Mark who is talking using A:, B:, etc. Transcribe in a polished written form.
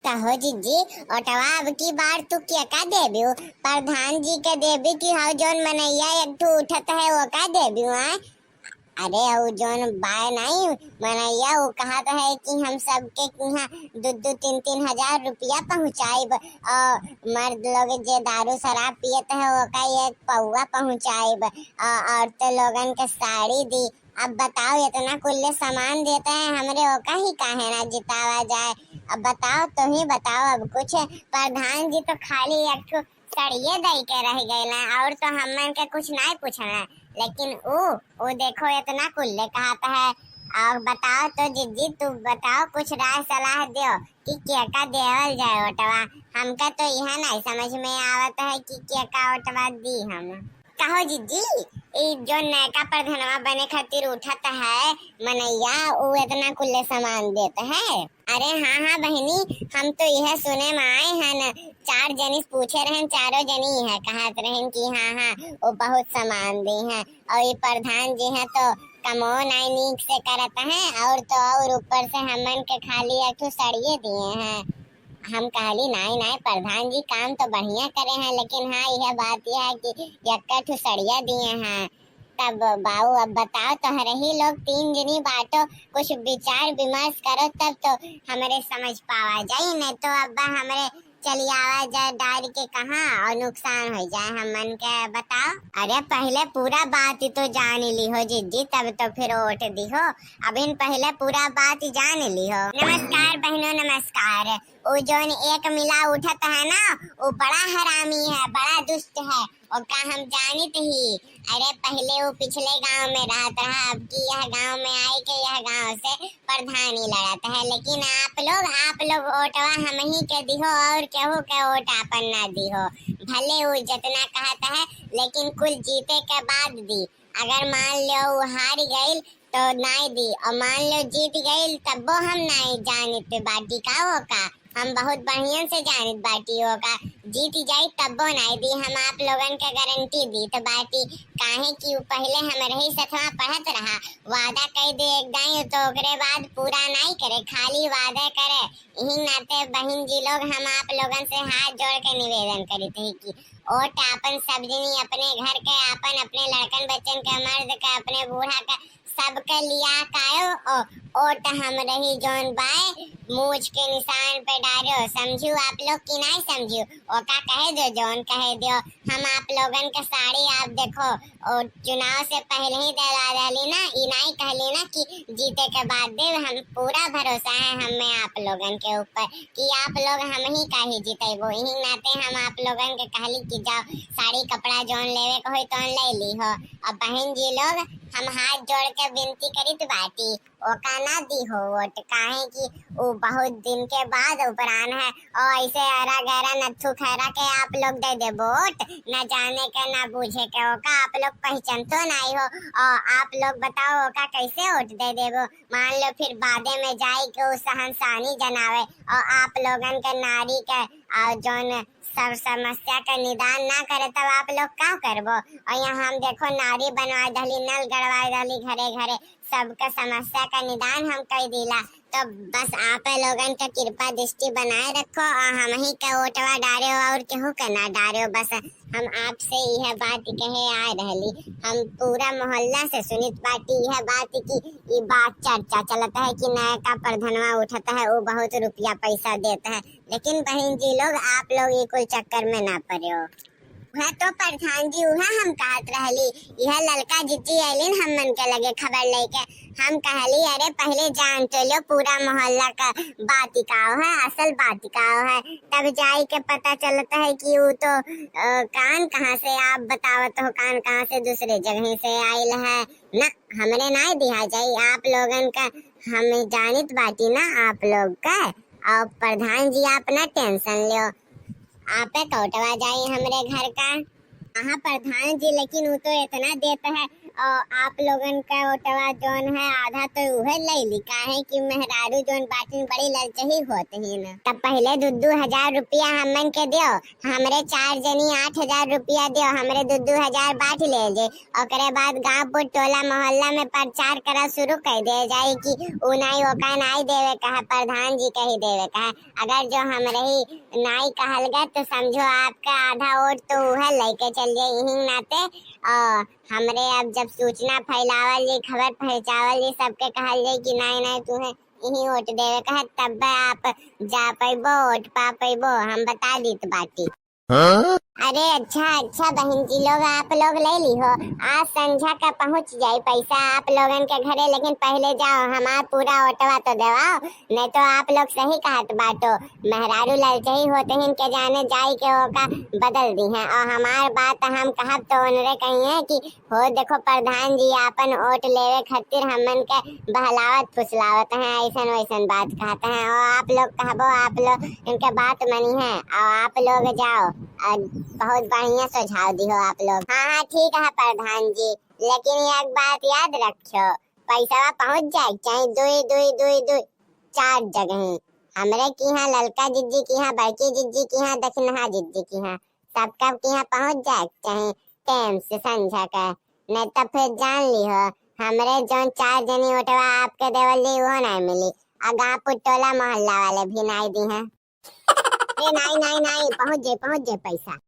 A: कहो जीजी ओटवा अब की बार तू क्या का देबियो प्रधान जी के देबी की हाउ जोन मनैया एक ठो उठत है वो का देबियो है। अरे वो जोन बाय नहीं मनैया वो कहा तो है कि हम सबके यहाँ 2-2 3-3 हजार रुपया पहुँचाइब और मर्द लोग जे दारू शराब पियत है वो का एक पौवा पहुँचाइब औरत लोगन के साड़ी दी। अब बताओ इतना कुल्ले सामान देते हैं हमरे ओका ही काहे ना जितावा जाए। अब बताओ तो ही बताओ अब कुछ प्रधान जी तो खाली एक ठो सड़िए दई के रह गए और तो हमन के कुछ नहीं पूछना लेकिन वो देखो इतना कुल्ले कहता है। और बताओ तो जिज्जी तू बताओ कुछ राय सलाह दियो कि क्या का देवल जाए ओटवा। हमका तो यह नहीं समझ में आवत है कि क्या का ओटवा दी हम। कहो जीजी जो नयका प्रधानवा बने खातिर उठत है मनैया वो इतना कुल्ले सामान देता है। अरे हाँ बहनी हम तो यह सुने में आए हैं न 4 जनी पूछे रहन चारों जनी है कहत रहन कि हाँ वो बहुत सामान दी है और ये प्रधान जी है तो कमो नहीं नीक से करत है और तो और ऊपर से हमन के खाली एक सड़िए दिए हैं। हम कहली नहीं प्रधान जी काम तो बढ़िया करे हैं लेकिन हाँ यह बात यह है कि यक्का ठो सड़िया दिए हैं। तब बाऊ अब बताओ तो रही लोग 3 जनी बाटो कुछ विचार विमर्श करो तब तो हमारे समझ पावा जाए नहीं तो अब्बा हमारे चली आवा जाए डार के कहाँ और नुकसान हो जाए हमन के बताओ। अरे पहले पूरा बात ही तो जान ली हो जीजी तब तो फिर वोट दी हो। अब इन पहले पूरा बात ही जान ली हो। नमस्कार बहनों नमस्कार। वो जोन एक मिला उठत है ना वो बड़ा हरामी है बड़ा दुष्ट है और का हम जानित ही। अरे पहले वो पिछले गांव में रहता है अब की यह गांव में आई के यह गांव से प्रधानी लड़ता है लेकिन आप लोग वोटवा हम ही के दिहो और केहू के वोट अपन ना दिहो। भले वो जितना कहता है लेकिन कुल जीते के बाद दी। अगर मान लो वो हार गई तो नहीं दी और मान लो जीत गई तब वो हम नहीं जानित बाटी का होगा। हम बहुत बढ़िया से जानित बाटी होगा जीत जाए तब वो नहीं दी। हम आप लोगन के गारंटी दी तो बाटी काहे कि पहले हमारे ही सथवा पढ़त रहा वादा कह दे एक दाई तो ओकरे बाद पूरा नहीं करे खाली वादा करे। यही नाते बहन जी लोग हम आप लोगन से हाथ जोड़ के निवेदन करी थे कि वोट अपन सब जनी अपने घर के अपन अपने लड़कन बच्चन के मर्द के अपने बूढ़ा का सबके लिया कायो ओट हम रही जोन बाय मूछ के निशान पे डालो समझू आप लोग की नहीं समझू ओका कहे दो जोन कहे दो। हम आप लोगन के साड़ी आप देखो और चुनाव से पहले ही दिला डाली ना ई नहीं कहली ना कि जीते के बाद दे। हम पूरा भरोसा है हमें आप लोगन के ऊपर कि आप लोग हम ही का ही जीते वो यही नाते हम आप लोगन के कहली कि जाओ साड़ी कपड़ा जोन लेवे को हो तो ले ली हो। अब बहन जी लोग हम हाथ जोड़ के विनती करित बाटी ओका ना दी हो वोट काहे कि वो बहुत दिन के बाद उपरान है और ऐसे अरा गहरा नथु खैरा के आप लोग दे दे वोट न जाने के ना बूझे के ओका आप लोग पहचान तो नहीं हो और आप लोग बताओ ओका कैसे वोट दे देबो। मान लो फिर बादे में जाए के वो सहनसानी जनावे और आप लोगन के नारी के और जोन सब समस्या का निदान ना करे तब आप लोग क्या करबो। और यहाँ हम देखो नारी बनवा दली नल गड़वा दली घरे घरे सबका समस्या का निदान हम कर दिला तो बस आप लोगन का कृपा दृष्टि बनाए रखो और हम ही का वोटवा डारे और केहू का ना डारे। बस हम आपसे यह बात कहे आ रही हम पूरा मोहल्ला से सुनित बाटी यह बात की ये बात चर्चा चलता है कि नया का प्रधानवा उठाता है वो बहुत रुपया पैसा देता है लेकिन बहन जी लोग आप लोग ये कोई चक्कर में ना पड़े हो। वह तो प्रधान जी वह हम कहत रहली यह लड़का जीती आइलिन हम मन के लगे खबर लेके हम कहली अरे पहले जान तो लो पूरा मोहल्ला का बातिकाओ है असल बातिकाओ है तब जाई के पता चलता है कि वो तो कान कहाँ से आप बतावत हो कान कहाँ से दूसरे जगह से आयल है ना हमरे ना दिया जाये आप लोगन का हम जानित बाटी ना आप लोग का। और प्रधान जी आप ना टेंशन लो आपे कौटवा जाये हमरे घर का। हाँ प्रधान जी लेकिन वो तो इतना देता है और आप लोगन का ओटवा जोन है आधा तो उहे ले ली, काहे कि मेहरारू जोन बाटिन बड़ी ललचही होते हैं ना। तब पहले 2-2 हजार रुपया हमन के दियो, हमरे 4 जनी 8 हजार रुपया दियो, हमरे 2-2 हजार बांट ले जे। ओकरे बाद गांव पुर टोला मोहल्ला में प्रचार करा शुरू कर दे जाए कि उनाई ओका नाई देवे कहा, प्रधान जी कही देवे कहा। अगर जो हमरे ही नाई कहल गए तो समझो आपका आधा वोट तो वह लेके चल जाए यही नाते। और हमरे अब जब सूचना फैलावल जी, खबर पहुंचावल जी, सबके कहल जाए कि नहीं नहीं तुम्हें यही वोट देवे कहा, तब आप जा पैबो वोट पा पैबो, हम बता दीत बाटी। अरे अच्छा बहन जी लोग आप लोग ले ली हो, आज संझा का पहुंच जाए पैसा आप लोगन के घरे, लेकिन पहले जाओ हमार पूरा ओटवा तो देवाओ, नहीं तो आप लोग सही कहत बाटो मेहरारू ललचही होते हैं के जाने जाई के ओका बदल दी है। और हमार बात हम कहब तो उनरे कहिए कि हो देखो प्रधान जी आपन वोट लेवे खातिर हमन के बहलावत फुसलावत हैं, ऐसन वैसन बात कहते हैं। और आप लोग कहबो आप लोग इनके बात मनी है और आप लोग जाओ। बहुत बढ़िया सुझाव दी हो आप लोग। हाँ ठीक है प्रधान जी, लेकिन एक बात याद रखियो, पैसा पहुंच जाए चाहे 2-2-2-2 4 जगह, हमरे की यहाँ ललका जिज्जी की यहाँ, बड़की जिज्जी की यहाँ, दक्षिणहा जिज्जी की यहाँ, सबका की यहाँ पहुंच जाए चाहे टाइम से संझा का। नहीं तो फिर जान ली हो हमरे जोन 4 जनी ओटवा आपके देवल जी वो नहीं मिली, गाँव पुटोला मोहल्ला वाले भी नहीं दी है। नहीं पहुंच जाए पैसा।